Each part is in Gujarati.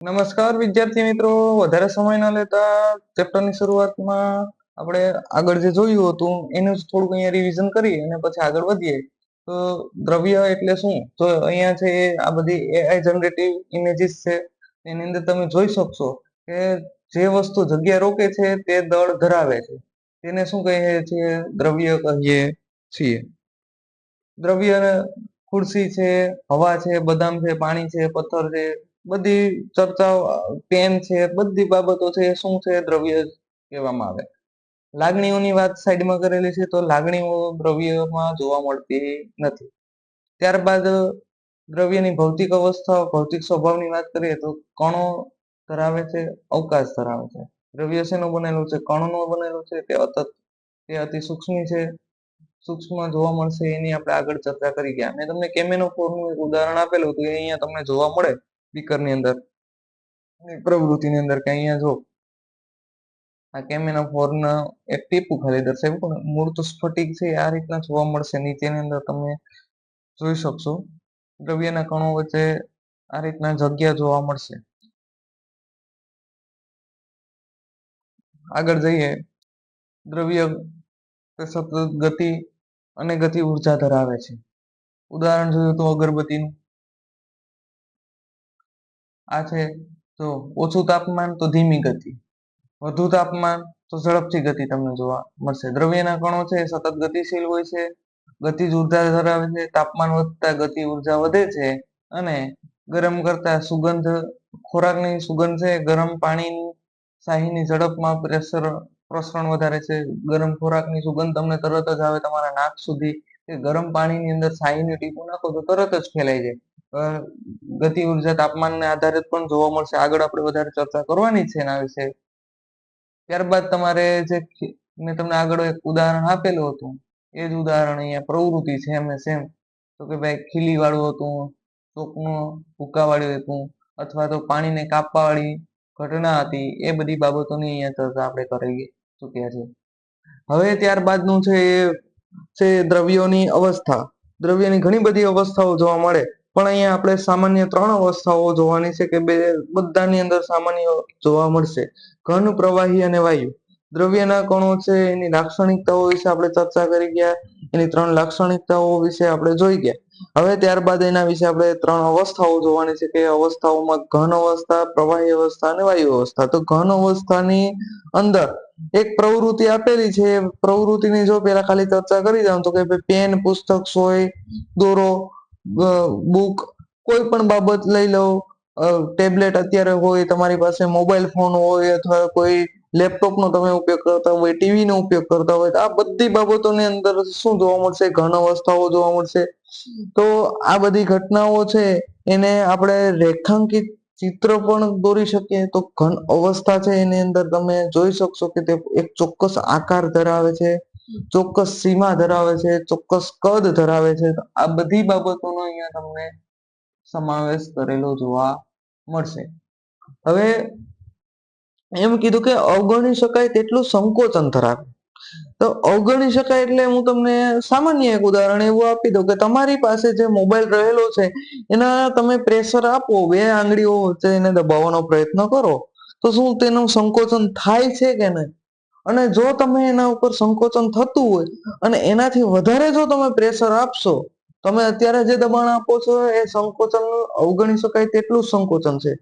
નમસ્કાર વિદ્યાર્થી મિત્રો, વધારે સમય ન લેતા ચેપ્ટરની શરૂઆતમાં આપણે આગળ જે જોયું હતું એનું જ થોડુંક અહીંયા રિવિઝન કરી અને પછી આગળ વધીએ. તો દ્રવ્ય એટલે શું? તો અહીંયા છે આ બધી એઆઈ જનરેટિવ ઇમેજીસ છે. એની અંદર તમે જોઈ શકશો કે જે વસ્તુ જગ્યા રોકે છે તે દળ ધરાવે છે. તેને શું કહીએ છીએ? દ્રવ્ય કહીએ છીએ. દ્રવ્ય ખુરશી છે, હવા છે, બદામ છે, પાણી છે, પથ્થર છે, બધી ચર્ચાઓ, પેન છે, બધી બાબતો છે શું છે? દ્રવ્ય કહેવામાં આવે. લાગણીઓની વાત સાઈડમાં કરેલી છે, તો લાગણીઓ દ્રવ્યમાં જોવા મળતી નથી. ત્યારબાદ દ્રવ્યની ભૌતિક અવસ્થા, ભૌતિક સ્વભાવની વાત કરીએ તો કણો ધરાવે છે, અવકાશ ધરાવે છે. દ્રવ્ય શેનું બનેલું છે? કણનું બનેલું છે. તે અતિ સૂક્ષ્મ છે, સૂક્ષ્મ જોવા મળશે એની આપણે આગળ ચર્ચા કરી ગયા. મેં તમને કેમેનોફોરનું એક ઉદાહરણ આપેલું હતું, એ અહીંયા તમને જોવા મળે બીકરની અંદર, પ્રવૃત્તિની અંદર, કે અહીંયા જો આ કેમેનોફોરનું એક ટીપું ખાલી દર્શાવ્યું, પણ મૂળ તો સ્ફટિક છે. આ રીતના જોવા મળશે. નીચેની અંદર તમે જોઈ શકશો દ્રવ્યના કણો વચ્ચે આ રીતના જગ્યા જોવા મળશે. આગળ જઈએ. દ્રવ્ય સતત ગતિ અને ગતિ ઉર્જા ધરાવે છે. ઉદાહરણ જોઈએ તો અગરબત્તીનું આ છે. તો ઓછું તાપમાન તો ધીમી ગતિ, વધુ તાપમાન તો ઝડપથી ગતિ તમને જોવા મળશે. દ્રવ્યના કણો છે સતત ગતિશીલ હોય છે, ગતિજ ઉર્જા ધરાવે છે. તાપમાન વધતા ગતિ ઉર્જા વધે છે અને ગરમ કરતા સુગંધ, ખોરાકની સુગંધ છે, ગરમ પાણીની શાહીની ઝડપમાં પ્રસરણ વધારે છે. ગરમ ખોરાકની સુગંધ તમને તરત જ આવે તમારા નાક સુધી, કે ગરમ પાણીની અંદર શાહીનું ટીપું નાખો તો તરત જ ફેલાઈ જાય. ગતિ ઉર્જા તાપમાનને આધારિત પણ જોવા મળશે. આગળ આપણે વધારે ચર્ચા કરવાની છે એના વિશે. ત્યારબાદ તમારે જે મેં તમને આગળ એક ઉદાહરણ આપેલું હતું, એ જ ઉદાહરણ અહીંયા પ્રવૃત્તિ છે એમ સેમ. તો કે ભાઈ ખીલી વાળું હતું, ચોકનું ભૂકા વાળું હતું, અથવા તો પાણીને કાપવા વાળી ઘટના હતી. એ બધી બાબતોની અહીંયા ચર્ચા આપણે કરી ચૂક્યા છે. હવે ત્યારબાદનું છે એ છે દ્રવ્યોની અવસ્થા. દ્રવ્યની ઘણી બધી અવસ્થાઓ જોવા મળે, પણ અહીંયા આપણે સામાન્ય 3 અવસ્થાઓ જોવાની છે, કે બધાની અંદર સામાન્ય જોવા મળશે: ઘન, પ્રવાહી અને વાયુ. દ્રવ્યના કણો છે એની લાક્ષણિકતાઓ વિશે આપણે ચર્ચા કરી ગયા. એની 3 લાક્ષણિકતાઓ વિશે આપણે જોઈ ગયા. હવે ત્યારબાદ એના વિશે આપણે 3 અવસ્થાઓ જોવાની છે, કે અવસ્થાઓમાં ઘન અવસ્થા, પ્રવાહી અવસ્થા અને વાયુ અવસ્થા. તો ઘન અવસ્થાની અંદર એક પ્રવૃત્તિ આપેલી છે. પ્રવૃત્તિની જો પેલા ખાલી ચર્ચા કરી દઉં તો કે પેન, પુસ્તક, સોય, દોરો, બુક, કોઈ પણ બાબત લઈ લો, ટેબ્લેટ અત્યારે હોય તમારી પાસે, મોબાઈલ ફોન હોય, અથવા કોઈ લેપટોપનો તમે ઉપયોગ કરતા હોય, ટીવીનો ઉપયોગ કરતા હોય, તો આ બધી બાબતોની અંદર શું જોવા મળશે? ઘન અવસ્થાઓ જોવા મળશે. તો આ બધી ઘટનાઓ છે એને આપણે રેખાંકિત ચિત્ર પણ દોરી શકીએ. તો ઘન અવસ્થા છે એની અંદર તમે જોઈ શકશો કે તે એક ચોક્કસ આકાર ધરાવે છે, ચોક્કસ સીમા ધરાવે છે, ચોક્કસ કદ ધરાવે છે. આ બધી બાબતોનો અહીંયા તમને સમાવેશ કરેલો જોવા મળશે. હવે એમ કીધું કે અવગણી શકાય તેટલું સંકોચન ધરાવે. તો અવગણી શકાય એટલે હું તમને સામાન્ય એક ઉદાહરણ એવું આપી દઉં, કે તમારી પાસે જે મોબાઈલ રહેલો છે એના તમે પ્રેશર આપો, 2 આંગળીઓ વચ્ચે એને દબાવવાનો પ્રયત્ન કરો, તો શું તેનું સંકોચન થાય છે કે નહીં? અને જો તમે એના ઉપર સંકોચન થતું હોય અને એનાથી વધારે જો તમે પ્રેશર આપશો, તમે અત્યારે જે દબાણ આપો છો એ સંકોચન અવગણી શકાય તેટલું સંકોચન છે,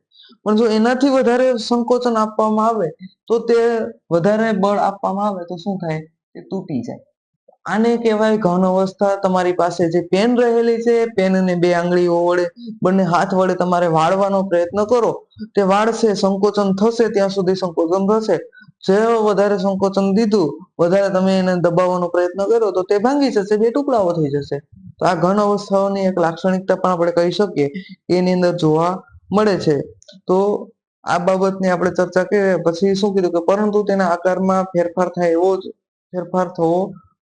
પણ જો એનાથી વધારે સંકોચન આપવામાં આવે તો તે વધારે બળ આપવામાં આવે તો શું થાય? તે તૂટી જાય. આને કહેવાય ઘન અવસ્થા. તમારી પાસે જે પેન રહેલી છે, પેનને 2 આંગળીઓ વડે, બંને હાથ વડે તમારે વાળવાનો પ્રયત્ન કરો, તે વાળશે, સંકોચન થશે ત્યાં સુધી સંકોચન થશે. જે વધારે સંકોચન દીધું, વધારે તમે એને દબાવવાનો પ્રયત્ન કર્યો તો તે ભાંગી જશે, 2 ટુકડાઓ થઈ જશે. તો આ ઘન અવસ્થાઓની એક લાક્ષણિકતા પણ આપણે કહી શકીએ, એની અંદર જોવા મળે છે. તો આ બાબતની આપણે ચર્ચા કરીએ. પછી શું કીધું કે પરંતુ તેના આકારમાં ફેરફાર થાય એવો જ ફેરફાર થવો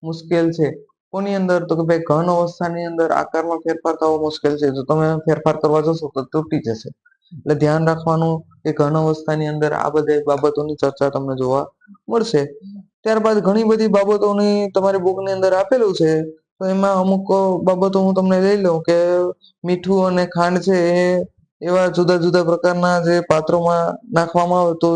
મુશ્કેલ છે. કોની અંદર? તો કે ભાઈ ઘન અવસ્થાની અંદર આકારમાં ફેરફાર થવો મુશ્કેલ છે. જો તમે ફેરફાર કરવા જશો તો તૂટી જશે. એટલે ધ્યાન રાખવાનું કે ઘન અવસ્થાની અંદર આ બધી બાબતોની ચર્ચા તમને જોવા મળશે. ત્યારબાદ ઘણી બધી બાબતોની તમારી બુકની અંદર આપેલું છે. તો એમાં અમુક બાબતો હું તમને લઈ લઉં, કે મીઠું અને ખાંડ છે એ એવા જુદા જુદા પ્રકારના જે પાત્રોમાં નાખવામાં આવે તો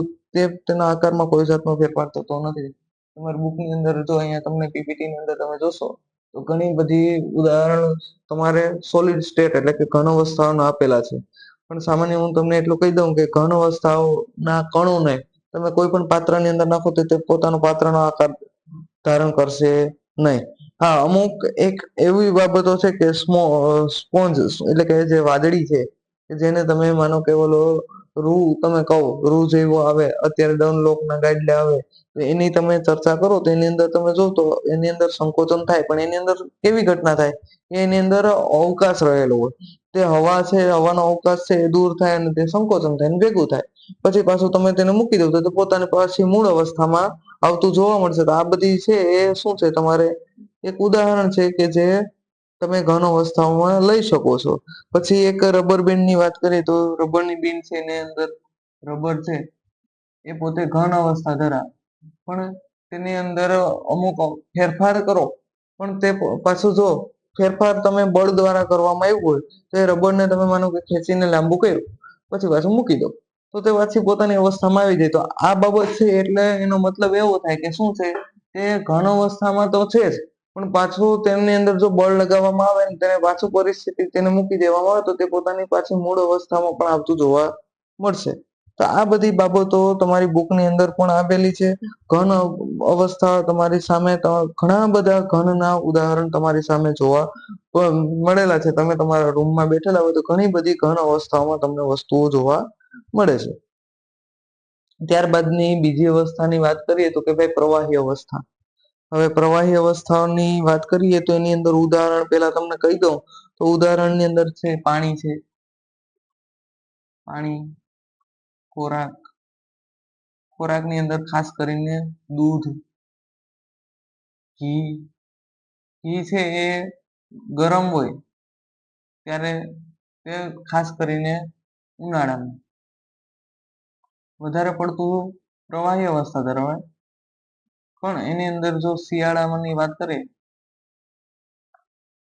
તેના આકારમાં કોઈ જાતનો ફેરફાર થતો નથી. તમારી બુકની અંદર જો અહીંયા તમને પીપીટી ની અંદર તમે જોશો તો ઘણી બધી ઉદાહરણ તમારે સોલિડ સ્ટેટ એટલે કે ઘન અવસ્થાઓના આપેલા છે. પણ સામાન્ય હું તમને એટલું કહી દઉં કે ઘન અવસ્થાઓના કણોને તમે કોઈ પણ પાત્રની અંદર નાખો તો તે પોતાનો પાત્રનો આકાર ધારણ કરશે નહીં. હા, અમુક એક એવી બાબતો છે કે સ્પોન્જ એટલે કે જે વાદળી છે કે જેને તમે માનો કે ઓલો રૂ તમે કહો રૂ જેવો આવે અત્યારે ડનલોક ના ગાડલા આવે તો એની તમે ચર્ચા કરો તો એની અંદર તમે જો તો એની અંદર સંકોચન થાય પણ એની અંદર કેવી ઘટના થાય કે એની અંદર અવકાશ રહેલો હોય. તે હવા છે હવાનો અવકાશ છે એ દૂર થાય અને તે સંકોચન થાય ને ભેગું થાય. પછી પાછું તમે તેને મૂકી દો તો પોતાની પાછી મૂળ અવસ્થામાં આવતું જોવા મળશે. તો આ બધી છે એ શું છે તમારે એક ઉદાહરણ છે કે જે તમે ઘન અવસ્થાઓમાં લઈ શકો છો. પછી એક રબર બેન્ડની વાત કરીએ તો રબરની બેન્ડ છે એની અંદર રબર છે એ પોતે ઘન અવસ્થા ધરાવે પણ તેની અંદર અમુક ફેરફાર કરો પણ તે પાછું જો ફેરફાર તમે બળ દ્વારા કરવામાં આવ્યું હોય તો એ રબરને તમે માનો કે ખેંચીને લાંબુ કર્યું પછી પાછું મૂકી દો તો તે પાછી પોતાની અવસ્થામાં આવી જાય. તો આ બાબત છે એટલે એનો મતલબ એવો થાય કે શું છે તે ઘન અવસ્થામાં તો છે જ પણ પાછું તેમની અંદર જો બળ લગાવવામાં આવે ને તેને પાછું પરિસ્થિતિ તેને મૂકી દેવામાં આવે તો તે પોતાની પાછી મૂળ અવસ્થામાં પણ આવતું જોવા મળશે. તો આ બધી બાબતો તમારી બુકની અંદર પણ આપેલી છે. ઘન અવસ્થા તમારી સામે ઘણા બધા ઘનના ઉદાહરણ તમારી સામે જોવા મળેલા છે. તમે તમારા રૂમમાં બેઠેલા હોય તો ઘણી બધી ઘન અવસ્થાઓમાં તમને વસ્તુઓ જોવા મળે છે. ત્યારબાદની બીજી અવસ્થાની વાત કરીએ તો કે ભાઈ પ્રવાહી અવસ્થા. હવે પ્રવાહી અવસ્થાઓની વાત કરીએ તો એની અંદર ઉદાહરણ પેલા તમને કહી દઉં તો ઉદાહરણની અંદર છે પાણી છે, પાણી, ખોરાક, ખોરાકની અંદર ખાસ કરીને દૂધ, ઘી, ઘી છે એ ગરમ હોય ત્યારે તે ખાસ કરીને ઉનાળામાં વધારે પડતું પ્રવાહી અવસ્થા ધરાવે પણ એની અંદર જો શિયાળામાંની વાત કરીએ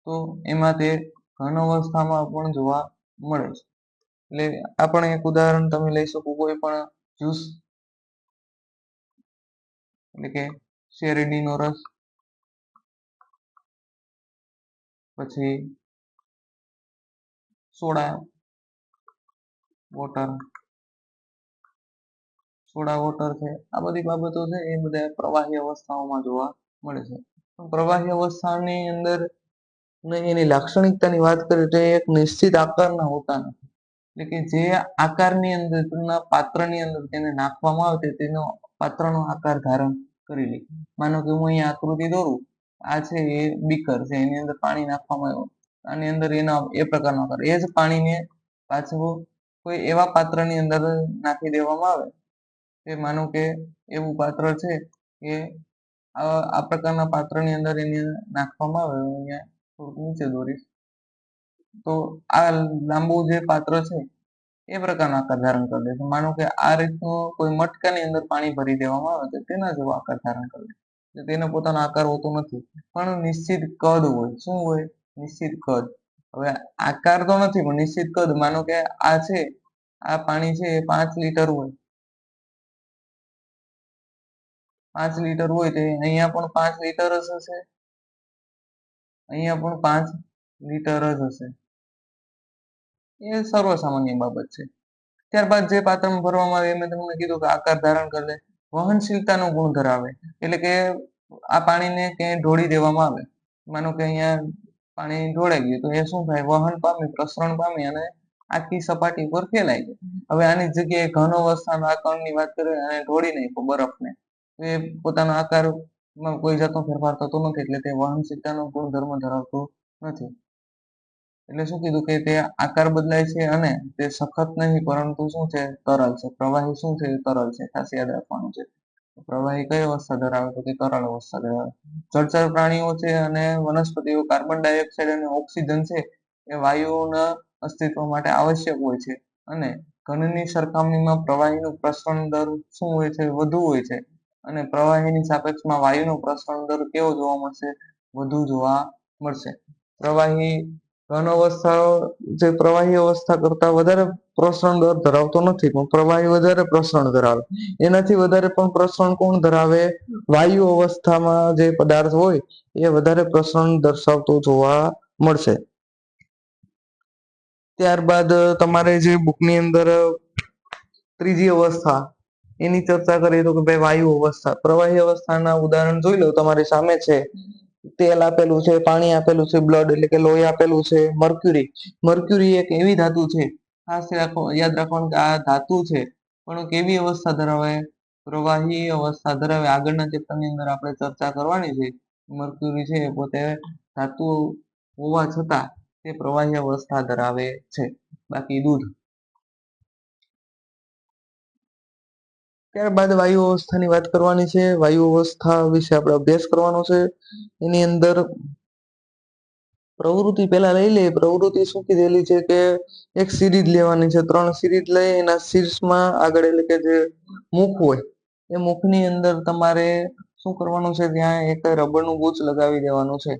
તો એમાં તે ઘન અવસ્થામાં પણ જોવા મળે છે. એટલે આ પણ એક ઉદાહરણ તમે લઈ શકો કોઈ પણ જ્યુસ એટલે કે શેરડીનો રસ, પછી સોડા વોટર, સોડા વોટર છે આ બધી બાબતો છે એ બધા પ્રવાહી અવસ્થાઓમાં જોવા મળે છે. પ્રવાહી અવસ્થાની અંદર એની લાક્ષણિકતાની વાત કરીએ તો એક નિશ્ચિત આકારના હોતા નથી. એટલે કે જે આકારની અંદર પાત્રની અંદર તેને નાખવામાં આવે તેનો પાત્રનો આકાર ધારણ કરી લે. માનો કે હું અહીંયા આકૃતિ દોરું આ છે એ બીકર છે એની અંદર પાણી નાખવામાં આવ્યું આની અંદર એના એ પ્રકારનો આકાર એ જ પાણીને પાછું કોઈ એવા પાત્રની અંદર નાખી દેવામાં આવે કે માનો કે એવું પાત્ર છે કે આ પ્રકારના પાત્રની અંદર એને નાખવામાં આવે અહીંયા થોડુંક નીચે દોરીશ તો આ લાંબુ જે પાત્ર છે એ પ્રકારનો આકાર ધારણ કરી લે છે. માનો કે આ રીતનું કોઈ મટકાની અંદર પાણી ભરી દેવામાં આવે તો તેના જેવો આકાર ધારણ કરી લે તેનો પોતાનો આકાર હોતો નથી પણ નિશ્ચિત કદ હોય. શું હોય? નિશ્ચિત કદ. હવે આકાર તો નથી પણ નિશ્ચિત કદ. માનો કે આ છે આ પાણી છે એ 5 લીટર હોય 5 લીટર હોય તો અહીંયા પણ 5 લીટર જ હશે અહીંયા પણ 5 લીટર જ હશે. એ સર્વસામાન્ય બાબત છે. ત્યારબાદ જે પાત્રમાં ભરવામાં આવે મેં તમને કીધું કે આકાર ધારણ કરે વહનશીલતાનો ગુણ ધરાવે એટલે કે આ પાણીને ક્યાંય ઢોળી દેવામાં આવે માનો કે અહીંયા પાણી ઢોળાઈ ગયું તો એ શું થાય વહન પામી પ્રસરણ પામી અને આખી સપાટી પર ફેલાય જાય. હવે આની જગ્યાએ ઘન અવસ્થાના આકારની વાત કરીએ અને ઢોળી નાખ્યો બરફને એ પોતાના આકારમાં કોઈ જાતનો ફેરફાર થતો નથી એટલે તે વહનશીલતાનો ગુણધર્મ ધરાવતો નથી. એટલે શું કીધું કે તે આકાર બદલાય છે અને તે સખત નહીં પરંતુ શું છે તરલ છે. પ્રવાહી શું છે તરલ છે ખાસ યાદ રાખવાનું છે. પ્રવાહી કઈ અવસ્થા ધરાવે તો કે તરલ અવસ્થા ધરાવે. જળચર પ્રાણીઓ છે અને વનસ્પતિઓ કાર્બન ડાયોક્સાઇડ અને ઓક્સિજન છે એ વાયુઓના અસ્તિત્વ માટે આવશ્યક હોય છે અને ઘનની સરખામણીમાં પ્રવાહીનું પ્રસરણ દર શું હોય છે વધુ હોય છે અને પ્રવાહીની સાપેક્ષમાં વાયુનો પ્રસરણ દર કેવો જોવા મળશે વધુ જોવા મળશે. પ્રવાહી ઘન અવસ્થા જે પ્રવાહી અવસ્થા કરતા વધારે પ્રસરણ દર ધરાવતો નથી, પણ પ્રવાહી વધારે પ્રસરણ ધરાવે. એનાથી વધારે પણ પ્રસરણ કોણ ધરાવે? વાયુ અવસ્થામાં જે પદાર્થ હોય એ વધારે પ્રસરણ દર્શાવતો જોવા મળશે. ત્યારબાદ તમારે જે બુકની અંદર ત્રીજી અવસ્થા એની ચર્ચા કરીએ તો કે ભાઈ વાયુ અવસ્થા. પ્રવાહી અવસ્થાના ઉદાહરણ જોઈ લો, તમારી સામે છે. તેલ આપેલું છે, પાણી આપેલું છે, બ્લડ એટલે કે લોહી આપેલું છે, મર્ક્યુરી. મર્ક્યુરી એક એવી ધાતુ છે, ખાસ યાદ રાખવાનું કે આ ધાતુ છે, પણ કેવી અવસ્થા ધરાવે? પ્રવાહી અવસ્થા ધરાવે. આગળના ચેપ્ટરની અંદર આપણે ચર્ચા કરવાની છે. મર્ક્યુરી છે એ પોતે ધાતુ હોવા છતાં તે પ્રવાહી અવસ્થા ધરાવે છે. બાકી દૂધ. ત્યારબાદ વાયુ અવસ્થાની વાત કરવાની છે. વાયુ અવસ્થા વિશે આપણે અભ્યાસ કરવાનો છે. એની અંદર પ્રવૃત્તિ પહેલા લઈ લઈએ. પ્રવૃત્તિ શું કીધેલી છે કે એક સિરીઝ લેવાની છે. 3 સિરીઝ લઈ એના શીર્ષમાં આગળ એટલે કે જે મુખ હોય એ મુખની અંદર તમારે શું કરવાનું છે? ત્યાં એક રબરનું બૂચ લગાવી દેવાનું છે.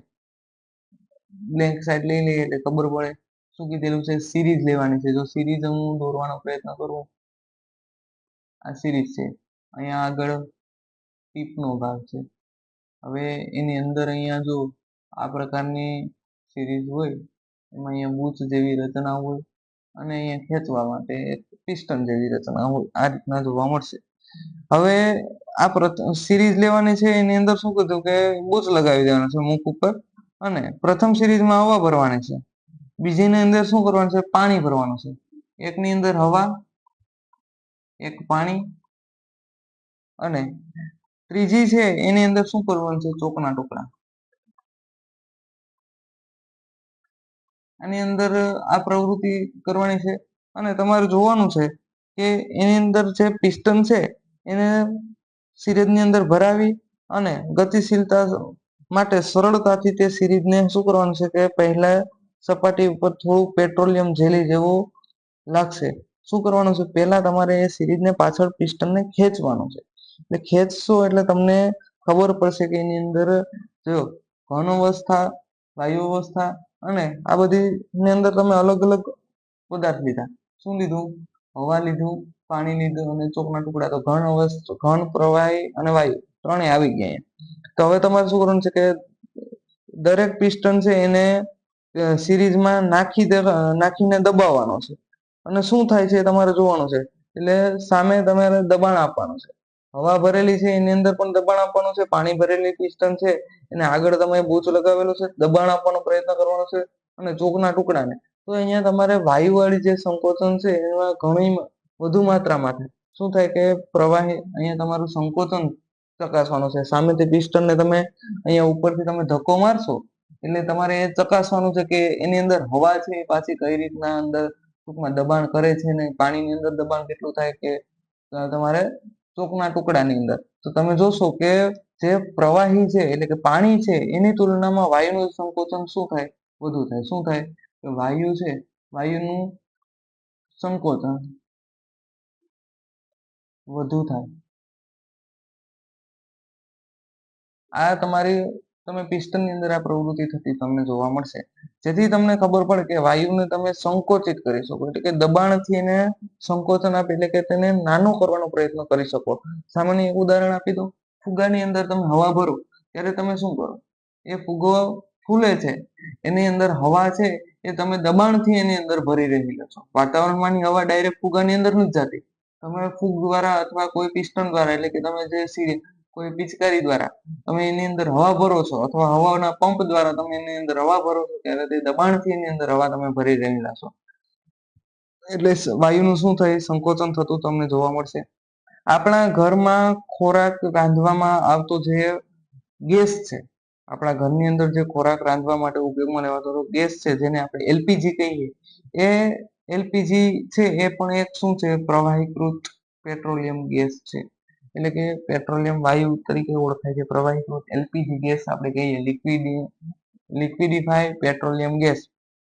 બ્લેન્ક સાઈડ લઈ લઈએ એટલે ખબર પડે. શું કીધેલું છે? સિરીઝ લેવાની છે. જો સિરીઝ હું દોરવાનો પ્રયત્ન કરું, આ સિરીઝ છે. અહીંયા આગળ ટીપનો ભાગ છે. હવે એની અંદર અહીંયા જો આ પ્રકારની સિરીઝ હોય, એમાં અહીંયા બૂચ જેવી રચના હોય અને અહીંયા ખેંચવા માટે એક પિસ્ટન જેવી રચના હોય. આ રીતના જોવા મળશે. હવે આ સિરીઝ લેવાની છે. એની અંદર શું કીધું કે બૂચ લગાવી દેવાનું છે મુખ ઉપર, અને પ્રથમ સિરીઝમાં હવા ભરવાની છે. બીજીની અંદર શું કરવાનું છે? પાણી ભરવાનું છે. એકની અંદર હવા, એક પાણી, અને ત્રીજી છે એની અંદર શું કરવાનું છે? ચોકના ટુકડા. આની અંદર આ પ્રવૃત્તિ કરવાની છે. અને તમારે જોવાનું છે કે એની અંદર જે પિસ્ટન છે એને સિરીઝની અંદર ભરાવી અને ગતિશીલતા માટે સરળતાથી તે સિરીઝને શું કરવાનું છે કે પહેલા સપાટી ઉપર થોડું પેટ્રોલિયમ જેલી જેવું લાગશે. શું કરવાનું છે? પહેલા તમારે એ સિરીઝને પાછળ પિસ્ટનને ખેંચવાનું છે. એટલે ખેંચશો એટલે તમને ખબર પડશે કે એની અંદર જો ઘન અવસ્થા, વાયુ અવસ્થા અને આ બધી ની અંદર તમે અલગ અલગ પદાર્થ લીધા. શું લીધું? હવા લીધું, પાણી લીધું અને ચોકના ટુકડા. તો ઘન અવસ્થા, ઘન, પ્રવાહી અને વાયુ ત્રણેય આવી ગયા અહીંયા. તો હવે તમારે શું કરવાનું છે કે દરેક પિસ્ટન છે એને સિરીઝમાં નાખીને દબાવવાનો છે. અને શું થાય છે એ તમારે જોવાનું છે. એટલે સામે તમારે દબાણ આપવાનું છે. હવા ભરેલી છે એની અંદર પણ દબાણ આપવાનું છે. પાણી ભરેલી પિસ્ટન છે એને આગળ તમે બૂચ લગાવેલું છે, દબાણ આપવાનો પ્રયત્ન કરવાનો છે. અને ચોકના ટુકડાને તો અહીંયા તમારે વાયુવાળી જે સંકોચન છે એમાં ઘણી વધુ માત્રામાં થાય. શું થાય કે પ્રવાહી અહીંયા તમારું સંકોચન ચકાસવાનું છે. સામેથી પિસ્ટનને તમે અહીંયા ઉપરથી તમે ધક્કો મારશો એટલે તમારે એ ચકાસવાનું છે કે એની અંદર હવા છે એ પાછી કઈ રીતના અંદર ટૂંકમાં દબાણ કરે છે, ને પાણીની અંદર દબાણ કેટલું થાય કે તમારે ચોકના ટુકડાની અંદર. તો તમે જોશો કે જે પ્રવાહી છે એટલે કે પાણી છે એની તુલનામાં વાયુનું સંકોચન શું થાય? વધુ થાય. શું થાય? કે વાયુ છે, વાયુનું સંકોચન વધુ થાય. આ તમારી તમે પિસ્ટનની અંદર આ પ્રવૃત્તિ થતી તમને જોવા મળશે. જેથી તમને ખબર પડે કે વાયુને તમે સંકોચિત કરી શકો, એટલે કે દબાણથી એને સંકોચન આપી એટલે કે તેને નાનું કરવાનો પ્રયત્ન કરી શકો. સામાન્ય એક ઉદાહરણ આપી દઉં. ફુગાની અંદર તમે હવા ભરો ત્યારે તમે શું કરો? એ ફુગો ફૂલે છે, એની અંદર હવા છે એ તમે દબાણથી એની અંદર ભરી રહેલા છો. વાતાવરણમાંની હવા ડાયરેક્ટ ફુગાની અંદર નથી જતી. તમે ફૂગ દ્વારા અથવા કોઈ પિસ્ટન દ્વારા એટલે કે તમે જે કોઈ પિચકારી દ્વારા તમે એની અંદર હવા ભરો છો, અથવા હવાના પંપ દ્વારા તમે એની અંદર હવા ભરો છો, ત્યારે તે દબાણથી એની અંદર હવા તમે ભરી રહેલા છો. એટલે વાયુનું શું થાય? સંકોચન થતું તમને જોવા મળશે. આપણા ઘરમાં ખોરાક રાંધવામાં આવતો જે ગેસ છે, આપણા ઘરની અંદર જે ખોરાક રાંધવા માટે ઉપયોગમાં લેવાતો ગેસ છે, જેને આપણે એલપીજી કહીએ, એ એલપીજી છે એ પણ એક શું છે? પ્રવાહીકૃત પેટ્રોલિયમ ગેસ છે. એટલે કે પેટ્રોલિયમ વાયુ તરીકે ઓળખાય છે. પ્રવાહીકૃત એલપીજી ગેસ આપણે કહીએ, લિક્વિડિફાઈડ પેટ્રોલિયમ ગેસ,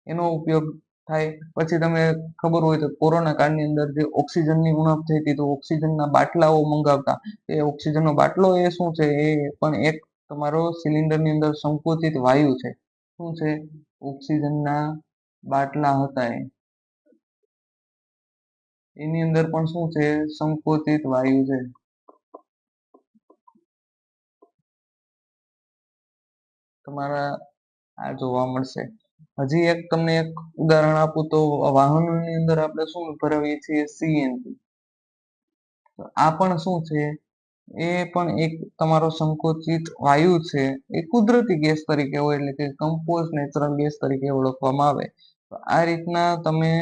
એનો ઉપયોગ થાય. પછી તમને ખબર હોય તો કોરોના કાળની અંદર જે ઓક્સિજનની ઉણપ થઈ હતી, તો ઓક્સિજનના બાટલાઓ મંગાવતા. એ ઓક્સિજનનો બાટલો એ શું છે? એ પણ એક તમારો સિલિન્ડરની અંદર સંકોચિત વાયુ છે. શું છે? ઓક્સિજનના બાટલા હતા એની અંદર પણ શું છે? સંકોચિત વાયુ છે. તમારા આ જોવા મળશે. હજી એક તમને એક ઉદાહરણ આપું તો વાહનોની અંદર આપણે શું ભરાવીએ છીએ? સીએનજી. આ પણ શું છે? એ પણ એક તમારો સંકોચિત વાયુ છે. એ કુદરતી ગેસ તરીકે હોય, એટલે કે કમ્પોઝ નેચરલ ગેસ તરીકે ઓળખવામાં આવે. તો આ રીતના તમે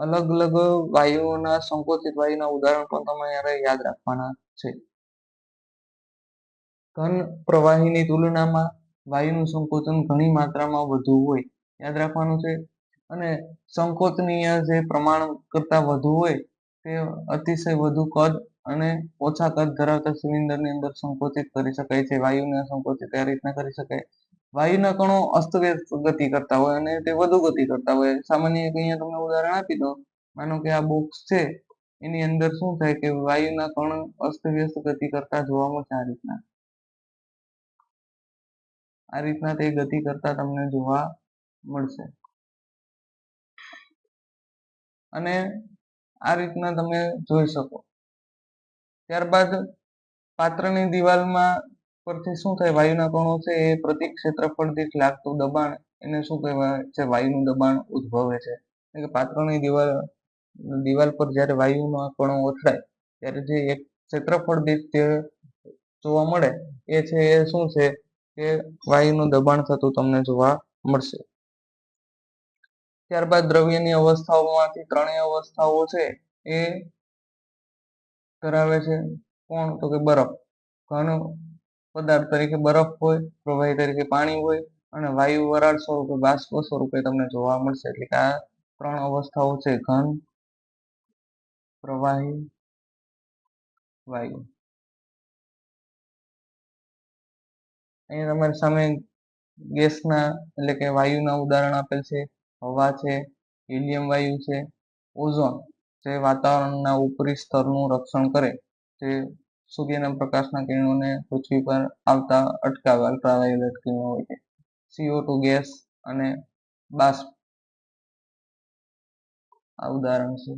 અલગ અલગ વાયુઓના સંકોચિત વાયુના ઉદાહરણ પણ તમારે યાદ રાખવાના છે. ઘન પ્રવાહીની તુલનામાં વાયુનું સંકોચન ઘણી માત્રામાં વધુ હોય, યાદ રાખવાનું છે. અને સંકોચનીય જે પ્રમાણ કરતા વધુ હોય તે અતિશય વધુ કદ અને ઓછા કદ ધરાવતા સિલિન્ડરની અંદર સંકોચિત કરી શકાય છે. વાયુને સંકોચિત આ રીતના કરી શકાય. વાયુના કણો અસ્તવ્યસ્ત ગતિ કરતા હોય અને તે વધુ ગતિ કરતા હોય. સામાન્ય અહીંયા તમને ઉદાહરણ આપી દો. માનો કે આ બોક્સ છે, એની અંદર શું થાય કે વાયુના કણ અસ્તવ્યસ્ત ગતિ કરતા જોવા મળશે. આ રીતના તે ગતિ કરતા તમને જોવા મળશે. અને આ રીતના તમે જોઈ શકો. ત્યારબાદ પાત્રની દિવાલમાં પરથી શું થાય? વાયુના કણો છે એ પ્રતિ ક્ષેત્રફળ દીઠ લાગતું દબાણ, એને શું કહેવાય છે? વાયુનું દબાણ ઉદ્ભવે છે. એટલે કે પાત્રની દિવાલ પર જ્યારે વાયુના કણો અથડાય ત્યારે જે એક ક્ષેત્રફળ દીઠ જે જોવા મળે એ છે એ શું છે? કે વાયુનું દબાણ થતું તમને જોવા મળશે. ત્યારબાદ દ્રવ્યની અવસ્થાઓમાંથી ત્રણેય અવસ્થાઓ છે એ ધરાવે છે કોણ? તો કે બરફ. ઘન પદાર્થ તરીકે બરફ હોય, પ્રવાહી તરીકે પાણી હોય અને વાયુ વરાળ સ્વરૂપે બાષ્પ સ્વરૂપે તમને જોવા મળશે. એટલે કે આ ત્રણ અવસ્થાઓ છે: ઘન, પ્રવાહી, વાયુ. અહીંયા તમારી સામે ગેસના એટલે કે વાયુના ઉદાહરણ આપેલ છે. હવા છે, હિલિયમ વાયુ છે, ઓઝોન જે વાતાવરણના ઉપરી સ્તરનું રક્ષણ કરે, જે સૂર્યના પ્રકાશના કિરણોને પૃથ્વી પર આવતા અટકાવે, અલ્ટ્રાવાયોલેટ કિરણો હોય છે. CO2 ગેસ અને બાષ્પ આ ઉદાહરણ છે.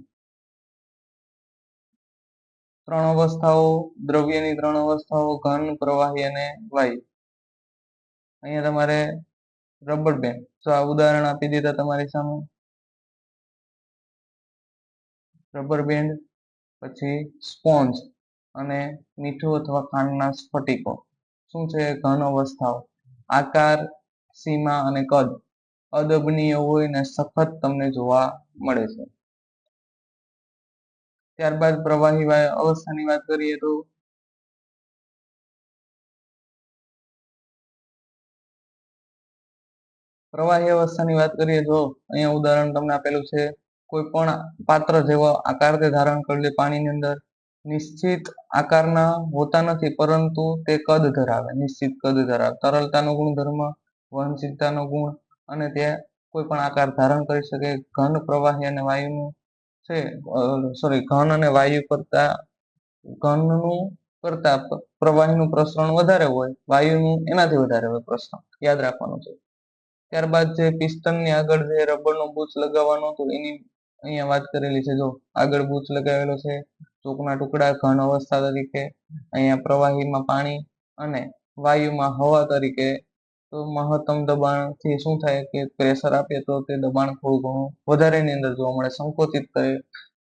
ત્રણ અવસ્થાઓ, દ્રવ્યની ત્રણ અવસ્થાઓ: ઘન, પ્રવાહી અને વાયુ. અહીંયા તમારે રબર બેન્ડ જો આ ઉદાહરણ આપી દીધા તમારી સામે. રબર બેન્ડ, પછી સ્પોન્જ અને મીઠું અથવા ખાંડના સ્ફટિકો શું છે? ઘન અવસ્થાઓ. આકાર, સીમા અને કદ અદબનીય હોય ને સખત તમને જોવા મળે છે. ત્યારબાદ પ્રવાહી અવસ્થાની વાત કરીએ તો પ્રવાહી અવસ્થાની વાત કરીએ તો અહીંયા ઉદાહરણ તમને આપેલું છે. કોઈ પણ પાત્ર જેવો આકાર તે ધારણ કરેલી પાણીની અંદર નિશ્ચિત આકારના હોતા નથી, પરંતુ તે કદ ધરાવે, નિશ્ચિત કદ ધરાવે. તરલતાનો ગુણધર્મ, વહનશીલતાનો ગુણ અને તે કોઈ પણ આકાર ધારણ કરી શકે. ઘન, પ્રવાહી અને વાયુનું છે ઘન અને વાયુ ઘનનું કરતા પ્રવાહીનું પ્રસરણ વધારે હોય, વાયુનું એનાથી વધારે હોય પ્રસરણ, યાદ રાખવાનું છે. ત્યારબાદ જે પિસ્ટનની આગળ જે રબરનો બૂચ લગાવવાનો હતો એની અહીંયા વાત કરેલી છે. જો આગળ બૂચ લગાવેલો છે, ચોકના ટુકડા ઘન અવસ્થા તરીકે, અહીંયા પ્રવાહીમાં પાણી અને વાયુમાં હવા તરીકે. તો મહત્તમ દબાણથી શું થાય કે પ્રેશર આપીએ તો તે દબાણ થોડું ઘણું વધારેની અંદર જોવા મળે, સંકોચિત કરે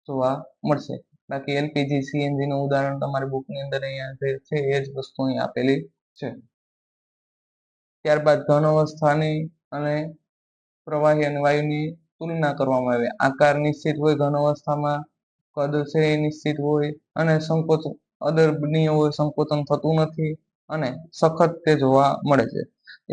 જોવા મળશે. બાકી એલપીજી, સીએનજી નું ઉદાહરણ તમારી બુકની અંદર અહીંયા જે છે એ જ વસ્તુ અહીં આપેલી છે. ત્યારબાદ ઘન અવસ્થાની અને પ્રવાહી અને વાયુની તુલના કરવામાં આવે. આકાર નિશ્ચિત હોય ઘન અવસ્થામાં, કદ છે એ નિશ્ચિત હોય અને સંકોચન અદર્ભનીય હોય, સંકોચન થતું નથી અને સખત તે જોવા મળે છે.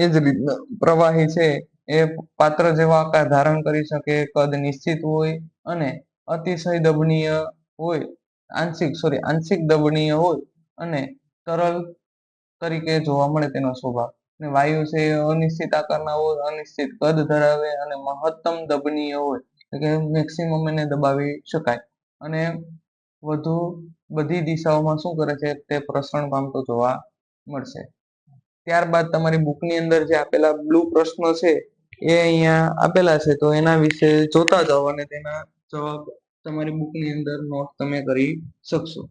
એ જ રીતના પ્રવાહી છે એ પાત્ર જેવો આકાર ધારણ કરી શકે, કદ નિશ્ચિત હોય અને અતિશય દબનીય હોય, આંશિક દબનીય હોય અને તરલ તરીકે જોવા મળે તેનો સ્વભાવ. અને વાયુ છે એ અનિશ્ચિત આકારના હોય, અનિશ્ચિત કદ ધરાવે અને મહત્તમ દબનીય હોય, એટલે કે મેક્સિમમ એને દબાવી શકાય અને વધુ બધી દિશાઓમાં શું કરે છે? તે પ્રસરણ પામતો જોવા મળશે. ત્યારબાદ તમારી બુકની અંદર જે આપેલા બ્લુ પ્રશ્નો છે એ અહીંયા આપેલા છે, તો એના વિશે જોતા જાઓ અને તેના જવાબ તમારી બુકની અંદર નોટ તમે કરી શકશો.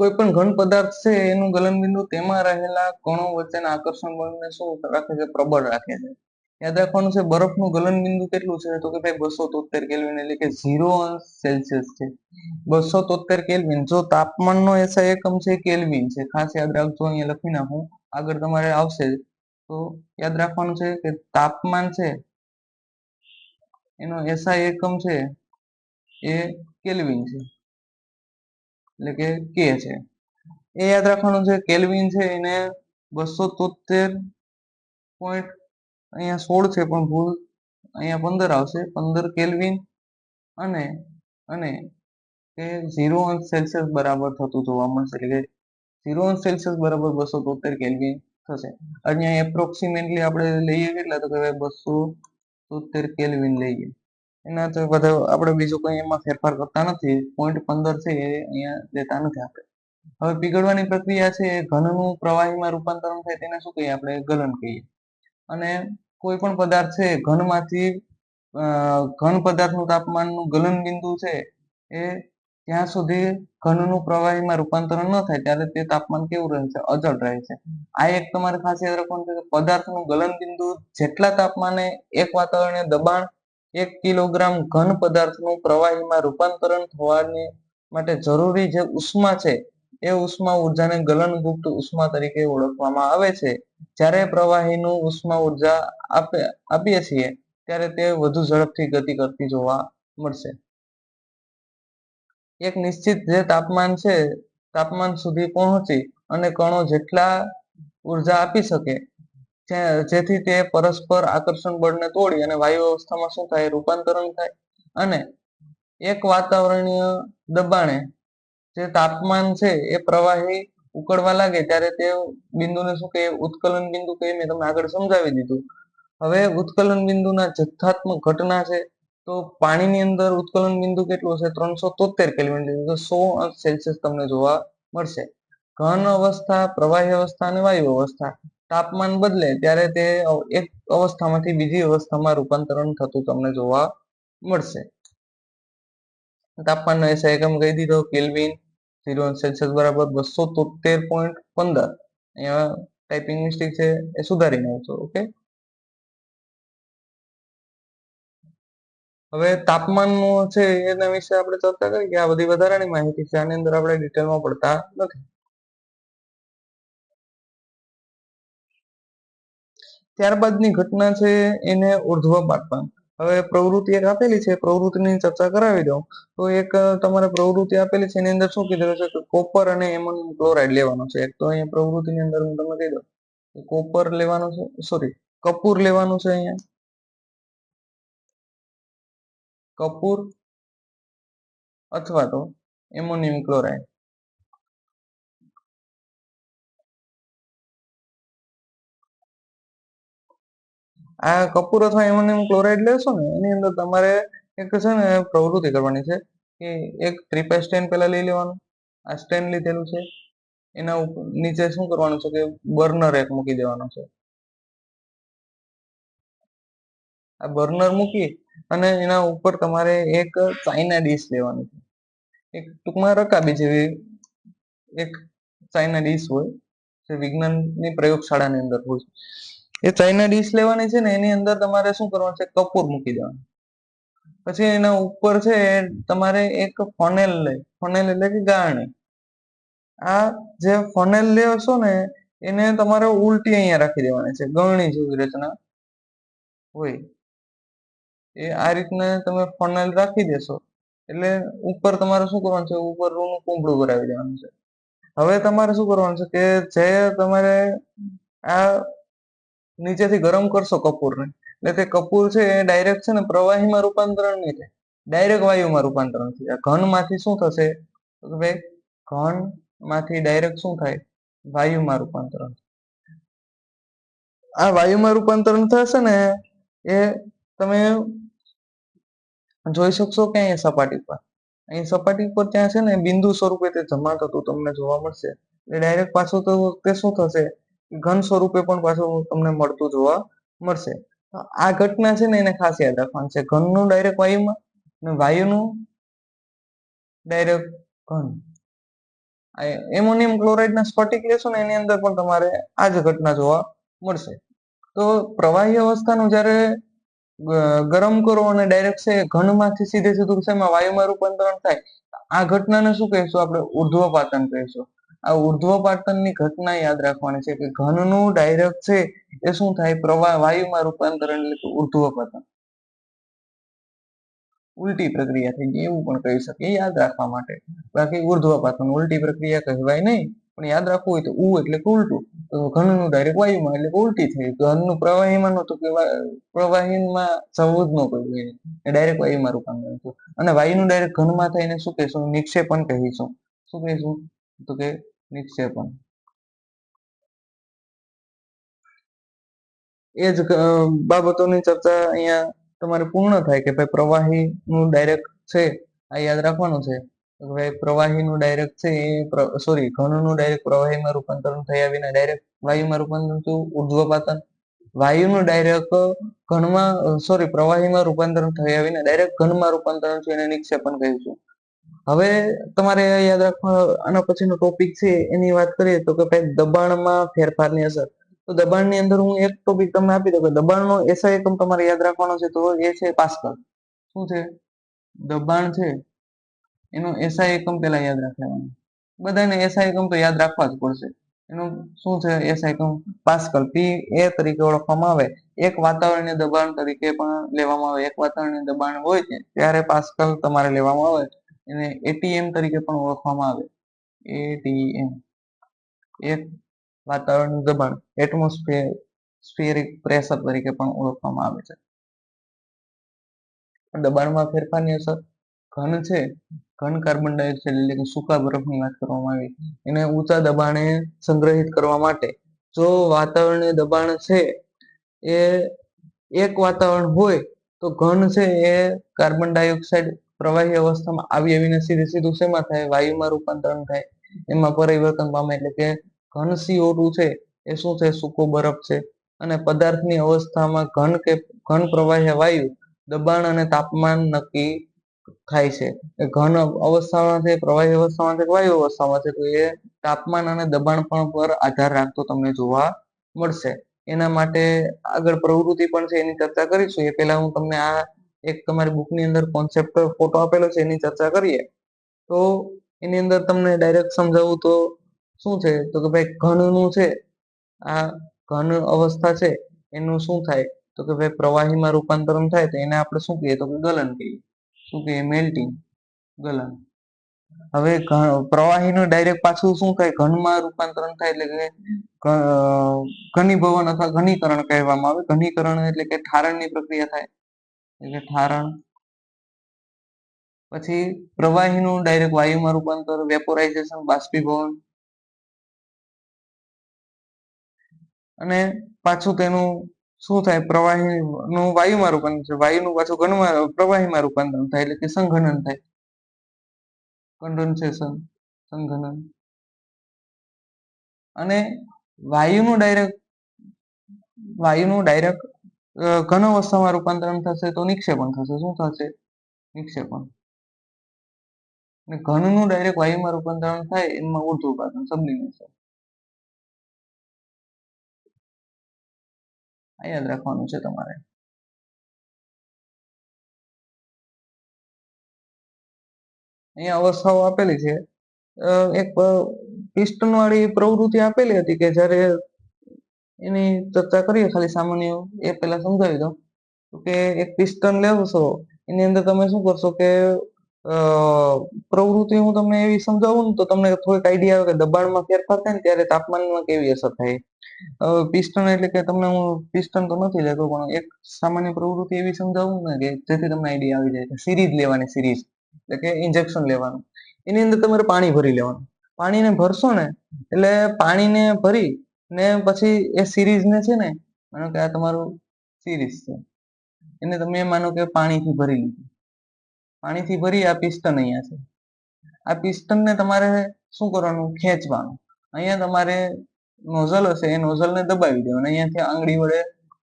કોઈ પણ ઘન પદાર્થ છે એનું ગલનબિંદુ તેમાં રહેલા કણો વચ્ચેના આકર્ષણ બળને શું રાખે છે? પ્રબળ રાખે છે. યાદ રાખવાનું છે બરફનું ગલનબિંદુ કેટલું છે? તો કે ભાઈ 273 કેલ્વિન એટલે કે 0 અંશ સેલ્સિયસ છે. 273 કેલ્વિન. જો તાપમાનનો SI એકમ છે કેલ્વિન છે, ખાસ યાદ રાખજો, અહીંયા લખી નાખું, આગળ તમારે આવશે તો યાદ રાખવાનું છે કે તાપમાન છે એનો SI એકમ છે એ કેલ્વિન છે, એટલે કે કે છે. એ યાદ રાખવાનું છે. કેલ્વિન છે એને 273 પોઈન્ટ, અહીંયા 16 છે પણ ભૂલ, અહીંયા 15 આવશે, 15 કેલ્વિન અને અને એ 0 અંશ સેલ્સિયસ બરાબર થતું જોવા મળશે. એટલે કે 0 અંશ સેલ્સિયસ બરાબર 273 કેલ્વિન થશે. અહીંયા એપ્રોક્સિમેટલી આપણે લઈએ કેટલા? તો કે 273 કેલ્વિન લઈએ. એના તો બધા આપણે બીજું કંઈ એમાં ફેરફાર કરતા નથી. 0.15 છે એ અહીંયા દેતા નથી આપણે. હવે પીગળવાની પ્રક્રિયા છે એ ઘનનું પ્રવાહીમાં રૂપાંતરણ થાય તેને શું કહીએ? આપણે ગલન કહીએ. અને કોઈ પણ પદાર્થ છે ઘનમાંથી ઘન પદાર્થનું તાપમાનનું ગલન બિંદુ છે એ ત્યાં સુધી ઘનનું પ્રવાહીમાં રૂપાંતરણ ન થાય ત્યારે તે તાપમાન કેવું રહે છે? અચળ રહે છે. આ એક તમારે ખાસ યાદ રાખવાનું છે કે પદાર્થનું ગલન બિંદુ જેટલા તાપમાને એક વાતાવરણીય દબાણ 1 કિલોગ્રામ ઘન પદાર્થનું પ્રવાહીમાં રૂપાંતરણ થવાની માટે જરૂરી જે ઉષ્મા છે એ ઉષ્મા ઊર્જાને ગલનગુપ્ત ઉષ્મા તરીકે ઓળખવામાં આવે છે. જ્યારે પ્રવાહીનું ઉષ્મા ઊર્જા આપીએ છીએ ત્યારે તે વધુ ઝડપથી ગતિ કરતી જોવા મળશે. એક નિશ્ચિત જે તાપમાન છે, તાપમાન સુધી પહોંચી અને કણો જેટલા ઊર્જા આપી શકે જેથી તે પરસ્પર આકર્ષણ બળને તોડી અને વાયુ અવસ્થામાં શું થાય? રૂપાંતરણ થાય. અને એક વાતાવરણીય દબાણે જે તાપમાન છે એ પ્રવાહી ઉકળવા લાગે ત્યારે તે બિંદુને શું કહીએ? ઉત્કલન બિંદુ કહીએ. મેં તમને આગળ સમજાવી દીધું. હવે ઉત્કલન બિંદુના જથ્થાત્મક ઘટના છે તો પાણીની અંદર ઉત્કલન બિંદુ કેટલું હશે? 373 કેલ્વિન, એટલે 100 અંશ સેલ્સિયસ તમને જોવા મળશે. ઘન અવસ્થા, પ્રવાહી અવસ્થા અને વાયુ અવસ્થા, તાપમાન બદલે ત્યારે તે એક અવસ્થામાંથી બીજી અવસ્થામાં રૂપાંતરણ થતું તમને જોવા મળશે. તાપમાનનો SI એકમ કહી દીધો કેલ્વિન. 0 અંશ સેલ્સિયસ બરાબર 273.15. અહીંયા ટાઈપિંગ મિસ્ટેક છે એ સુધારી નાખજો. ઓકે. હવે તાપમાનનું છે એના વિશે આપણે ચર્ચા કરી કે આ બધી વધારાની માહિતી છે, આની અંદર આપણે ડિટેલમાં પડતા નથી. ત્યારબાદની ઘટના છે એને ઉર્ધ્વપાતન. હવે પ્રવૃત્તિ એક આપેલી છે, પ્રવૃત્તિની ચર્ચા કરાવી દઉં તો એક તમારે પ્રવૃત્તિ આપેલી છે એની અંદર શું કીધેલું છે કે કોપર અને એમોનિયમ ક્લોરાઇડ લેવાનો છે. એક તો અહીંયા પ્રવૃત્તિની અંદર હું તમને કહી દઉં, કોપર લેવાનું છે, સોરી કપૂર લેવાનું છે. અહીંયા કપૂર અથવા તો એમોનિયમ ક્લોરાઇડ. આ કપૂર અથવા એમોનિયમ ક્લોરાઇડ લેશો ને એની અંદર તમારે એક છે ને પ્રવૃત્તિ કરવાની છે કે એક 3π સ્ટેન પહેલા લઈ લેવાનું. આ સ્ટેન લીધેલું છે, એના નીચે શું કરવાનું છે કે બર્નર એક મૂકી દેવાનું છે. આ બર્નર મૂકી અને એના ઉપર તમારે એક ચાઇના ડીશ લેવાની છે. એક ટૂંકમાં રકાબી જેવી એક ચાઇના ડીશ હોય જે વિજ્ઞાનની પ્રયોગશાળાની અંદર હોય. એ ચાઇના ડીશ લેવાની છે ને એની અંદર તમારે શું કરવાનું છે? કપૂર મૂકી દેવાનું. પછી એના ઉપર છે તમારે એક ફનેલ ફનેલ એટલે કે ગાળણી. આ જે ફનેલ લેશો ને એને તમારે ઉલટી અહીંયા રાખી દેવાની છે, ગળણી જેવી રચના હોય એ આ રીતના તમે ફનેલ રાખી દેશો એટલે ઉપર તમારે શું કરવાનું છે? ઉપર રૂનું કુંબળું કરાવી દેવાનું છે. હવે તમારે શું કરવાનું છે કે જે તમારે આ નીચેથી ગરમ કરશો કપૂરને, એટલે તે કપૂર છે એ ડાયરેક્ટ છે ને પ્રવાહીમાં રૂપાંતરણ નહીં થાય, ડાયરેક્ટ વાયુમાં રૂપાંતરણ થાય. ઘનમાંથી શું થશે? તો કે ભાઈ ઘનમાંથી ડાયરેક્ટ શું થાય? વાયુમાં રૂપાંતરણ. આ વાયુમાં રૂપાંતરણ થશે ને એ તમે જોઈ શકશો કે અહીંયા સપાટી પર, અહીં સપાટી પર ત્યાં છે ને બિંદુ સ્વરૂપે તે જમા થતું તમને જોવા મળશે. એટલે ડાયરેક્ટ પાછું તો તે શું થશે? ઘન સ્વરૂપે પણ પાછું તમને મળતું જોવા મળશે. આ ઘટના છે ને એને ખાસ યાદ રાખવાનું છે. ઘનનું ડાયરેક્ટ વાયુમાં અને વાયુનું ડાયરેક્ટ ઘન. એમોનિયમ ક્લોરાઇડના સ્ફટિક લેશો ને એની અંદર પણ તમારે આ જ ઘટના જોવા મળશે. તો પ્રવાહી અવસ્થાનું જ્યારે ગરમ કરો અને ડાયરેક્ટ છે ઘનમાંથી સીધે સીધું શેમાં વાયુમાં રૂપાંતરણ થાય, આ ઘટનાને શું કહીશું આપણે? ઉર્ધ્વપાતન કહીશું. આ ઉર્ધ્વપાતનની ઘટના યાદ રાખવાની છે કે ઘનનું ડાયરેક્ટ છે એ શું થાય? વાયુમાં રૂપાંતરણ એટલે કે ઉર્ધ્વપાતન. ઉલટી પ્રક્રિયા થઈ ગઈ એવું પણ કહી શકીએ યાદ રાખવા માટે. બાકી ઉર્ધ્વપાતન ઉલટી પ્રક્રિયા કહેવાય નહીં, પણ યાદ રાખવું હોય તો એટલે કે ઉલટું. તો ઘનનું ડાયરેક્ટ વાયુમાં એટલે કે ઉલટી થઈ. ઘનનું પ્રવાહીમાં નહોતું કે પ્રવાહીમાં જવું જ ન પડ્યું, ડાયરેક્ટ વાયુમાં રૂપાંતરણ થયું. અને વાયુનું ડાયરેક્ટ ઘનમાં થઈને શું કહીશું? નિક્ષેપણ કહીશું. શું કહીશું? તો કે નિક્ષેપણ. એ જ બાબતોની ચર્ચા અહીંયા તમારે પૂર્ણ થાય કે ભાઈ પ્રવાહીનું ડાયરેક્ટ છે આ યાદ રાખવાનું છે. ભાઈ પ્રવાહીનું ડાયરેક્ટ છે એ ઘનનું ડાયરેક્ટ પ્રવાહીમાં રૂપાંતરણ થયા વિના ડાયરેક્ટ વાયુમાં રૂપાંતરણ થયું ઉર્ધ્વપાતન. વાયુનું ડાયરેક્ટ પ્રવાહીમાં રૂપાંતરણ થયા વિના ડાયરેક્ટ ઘનમાં રૂપાંતરણ થયું એને નિક્ષેપણ કહીશું. હવે તમારે યાદ રાખવા આના પછીનો ટોપિક છે એની વાત કરીએ તો કે ભાઈ દબાણમાં ફેરફારની અસર. તો દબાણની અંદર હું એક ટોપિક તમને આપી દઉં કે દબાણનો એસઆઈ એકમ તમારે યાદ રાખવાનો છે તો એ છે પાસ્કલ. શું છે? દબાણ છે એનો એસઆઈ એકમ પેલા યાદ રાખવાનો. બધાને એસઆઈ એકમ તો યાદ રાખવા જ પડશે. એનું શું છે એસઆઈ એકમ? પાસ્કલ. પી એ તરીકે ઓળખવામાં આવે. એક વાતાવરણીય દબાણ તરીકે પણ લેવામાં આવે. એક વાતાવરણીય દબાણ હોય છે ત્યારે પાસ્કલ તમારે લેવામાં આવે. એને એટીએમ તરીકે પણ ઓળખવામાં આવે. એટીએમ એક વાતાવરણનું દબાણ એટમોસ્ફિયરિક પ્રેશર તરીકે પણ ઓળખવામાં આવે છે. દબાણમાં ફેરફારની અસર. ઘન છે, ઘન કાર્બન ડાયોક્સાઇડ એટલે કે સૂકા બરફની વાત કરવામાં આવી. એને ઊંચા દબાણે સંગ્રહિત કરવા માટે જો વાતાવરણીય દબાણ છે એ એક વાતાવરણ હોય તો ઘન છે એ કાર્બન ડાયોક્સાઇડ પ્રવાહી અવસ્થામાં આવીને સીધું શેમાં થાય? વાયુમાં રૂપાંતરણ થાય. એમાં પરિવર્તન પામે એટલે કે ઘન CO2 છે એ શું છે? સૂકો બરફ છે. અને પદાર્થની અવસ્થામાં ઘન પ્રવાહી વાયુ દબાણ અને તાપમાન નક્કી થાય છે. ઘન અવસ્થામાં છે, પ્રવાહી અવસ્થામાં છે, વાયુ અવસ્થામાં છે, તો એ તાપમાન અને દબાણ પણ પર આધાર રાખતો તમને જોવા મળશે. એના માટે આગળ પ્રવૃત્તિ પણ છે એની ચર્ચા કરીશું. એ પહેલા હું તમને આ એક તમારી બુકની અંદર કોન્સેપ્ટ ફોટો આપેલો છે એની ચર્ચા કરીએ. તો એની અંદર તમને ડાયરેક્ટ સમજાવું તો શું છે? તો કે ભાઈ ઘનનું છે આ ઘન અવસ્થા છે એનું શું થાય? તો કે ભાઈ પ્રવાહીમાં રૂપાંતરણ થાય તો એને આપણે શું કહીએ? તો કે ગલન કહીએ. શું કહીએ? મેલ્ટિંગ, ગલન. હવે પ્રવાહીનું ડાયરેક્ટ પાછું શું થાય? ઘનમાં રૂપાંતરણ થાય એટલે કે ઘનીભવન અથવા ઘનીકરણ કહેવામાં આવે. ઘનીકરણ એટલે કે ઠારણની પ્રક્રિયા થાય એટલે ઠારણ. પછી પ્રવાહીનું ડાયરેક્ટ વાયુમાં રૂપાંતર, વેપોરાઇઝેશન, બાષ્પીભવન. અને પાછું તેનું શું થાય? પ્રવાહીનું વાયુમાં રૂપાંતર છે. વાયુનું પાછું પ્રવાહીમાં રૂપાંતરણ થાય એટલે કે સંઘનન થાય. કન્ડન્સેશન, સંઘનન. અને વાયુનું ડાયરેક્ટ ઘન અવસ્થામાં રૂપાંતરણ થશે તો નિક્ષેપણ થશે. શું થશે? નિક્ષેપણ. અને ઘનનું ડાયરેક્ટ વાયુમાં રૂપાંતરણ થાય એમાં ઉર્ધ્વપાતન, સબલિમેશન. આ યાદ રાખવાનું છે તમારે. અહીંયા અવસ્થાઓ આપેલી છે. એક પિસ્ટન વાળી પ્રવૃત્તિ આપેલી હતી કે જ્યારે એની ચર્ચા કરીએ ખાલી સામાન્ય એ પહેલા સમજાવી દઉં કે એક પિસ્ટન લેવશો એની અંદર તમે શું કરશો કે પ્રવૃત્તિ હું તમને એવી સમજાવું ને તો તમને થોડીક આઈડિયા આવે કે દબાણમાં ફેરફાર થાય ને ત્યારે તાપમાનમાં કેવી અસર થાય. પિસ્ટન એટલે કે તમને હું પિસ્ટન તો નથી લેતો પણ એક સામાન્ય પ્રવૃત્તિ એવી સમજાવું ને કે જેથી તમને આઈડિયા આવી જાય. સિરીઝ લેવાની, સિરીઝ એટલે કે ઇન્જેક્શન લેવાનું. એની અંદર તમારે પાણી ભરી લેવાનું. પાણીને ભરશો ને એટલે પાણીને ભરી ને પછી એ સિરીઝને છે ને માનો કે આ તમારું સિરીઝ છે એને તમે માનો કે પાણીથી ભરી લીધું. પાણીથી ભરી આ પિસ્ટન અહીંયા છે. આ પિસ્ટનને તમારે શું કરવાનું? ખેંચવાનું. અહીંયા તમારે નોઝલ હશે એ નોઝલને દબાવી દેવાનું. અહીંયાથી આંગળી વડે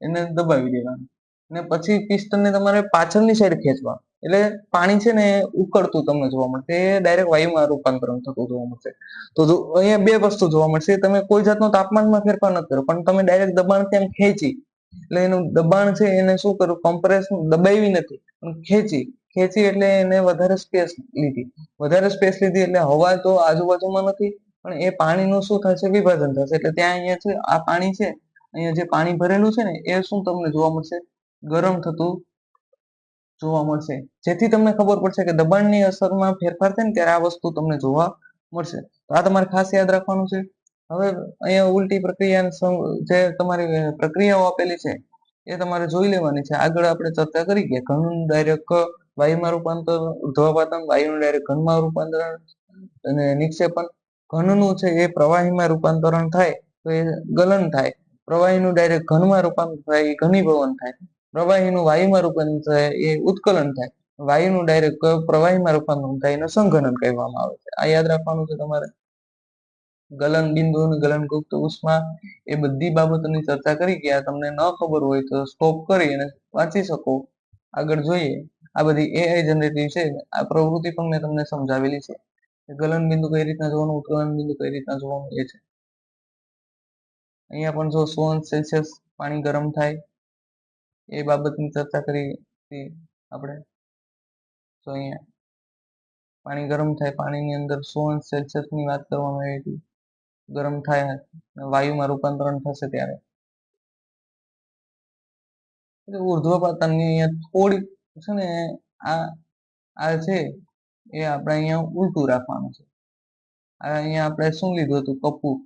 એને દબાવી દેવાનું. ને પછી પિસ્ટનને તમારે પાછળની સાઈડ ખેંચવાનું. એટલે પાણી છે ને ઉકળતું તમને જોવા મળશે, એ ડાયરેક્ટ વાયુમાં રૂપાંતરણ થતું જોવા મળશે. તો અહીંયા બે વસ્તુ જોવા મળશે, તમે કોઈ જાતનો તાપમાનમાં ફેરફાર નથી કર્યો, પણ તમે ડાયરેક્ટ દબાણથી આમ ખેંચી, એટલે એનું દબાણ છે એને શું કર્યું, કમ્પ્રેસ દબાવી નથી પણ ખેંચી એટલે એને વધારે સ્પેસ લીધી, એટલે હવા તો આજુબાજુમાં નથી, પણ એ પાણીનું શું થશે, વિભાજન થશે. એટલે ત્યાં અહીંયા છે આ પાણી છે, અહીંયા જે પાણી ભરેલું છે ને એ શું તમને જોવા મળશે, ગરમ થતું જોવા મળશે. જેથી તમને ખબર પડશે કે દબાણની અસરમાં ફેરફાર થાય ને ત્યારે આ વસ્તુ તમને જોવા મળશે. તો આ તમારે ખાસ યાદ રાખવાનું છે. હવે અહીંયા ઉલટી પ્રક્રિયા, જે તમારી પ્રક્રિયાઓ આપેલી છે એ તમારે જોઈ લેવાની છે. આગળ આપણે ચર્ચા કરી કે ઘન ડાયરેક્ટ વાયુમાં રૂપાંતર, ઉર્ધ્વપાતન, વાયુનું ડાયરેક્ટ ઘનમાં રૂપાંતરણ અને નિક્ષેપણ. ઘનનું છે એ પ્રવાહીમાં રૂપાંતરણ થાય તો એ ગલન થાય, પ્રવાહીનું ડાયરેક્ટ ઘનમાં રૂપાંતર થાય એ ઘનીભવન થાય, પ્રવાહીનું વાયુમાં રૂપાંતર થાય એ ઉત્કલન થાય, વાયુનું ડાયરેક્ટ પ્રવાહીમાં રૂપાંતર થાય એને સંઘનન કહેવામાં આવે છે. આ યાદ રાખવાનું છે તમારે. ગલન બિંદુ અને ગલનગુપ્ત ઉષ્મા એ બધી બાબતોની ચર્ચા કરી ગયા. તમને ન ખબર હોય તો સ્ટોપ કરી અને વાંચી શકો. આગળ જોઈએ, આ બધી AI જનરેટિવ છે, આ પ્રવૃત્તિ પણ મેં તમને સમજાવેલી છે. ગલન બિંદુ કઈ રીતના જોવાનું, ઉત્કલન બિંદુ કઈ રીતના જોવાનું એ છે. અહીંયા પણ જો 100°C પાણી ગરમ થાય એ બાબતની ચર્ચા કરી આપણે. તો અહીંયા પાણી ગરમ થાય, પાણીની અંદર 100°C ની વાત કરવામાં આવી હતી. ગરમ થાય વાયુમાં રૂપાંતરણ થશે ત્યારે. ઉર્ધ્વપાતનની અહીંયા થોડી છે ને આ છે એ આપણે અહીંયા ઉલટું રાખવાનું છે. અહીંયા આપણે શું લીધું હતું, કપૂર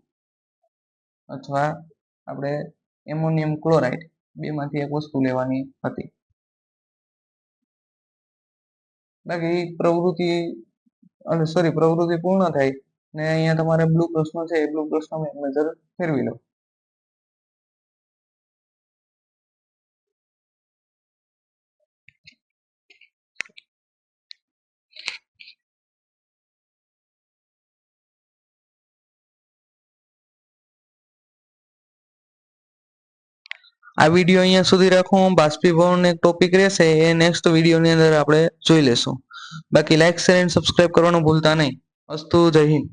અથવા આપણે એમોનિયમ ક્લોરાઇડ, બેમાંથી એક વસ્તુ લેવાની હતી. બાકી પ્રવૃત્તિ પૂર્ણ થાય ને અહીંયા તમારે બ્લુ પ્રશ્ન છે એ બ્લુ પ્રશ્નમાં એક નજર ફેરવી લો. આ વિડીયો અહીંયા સુધી રાખું. બાષ્પીભવન એક ટોપિક રહેશે, એ નેક્સ્ટ વિડીયોની અંદર આપણે જોઈ લેશું. બાકી લાઈક, શેર એન્ડ સબસ્ક્રાઇબ કરવાનું ભૂલતા નહીં. અસ્તુ, જય હિન્દ.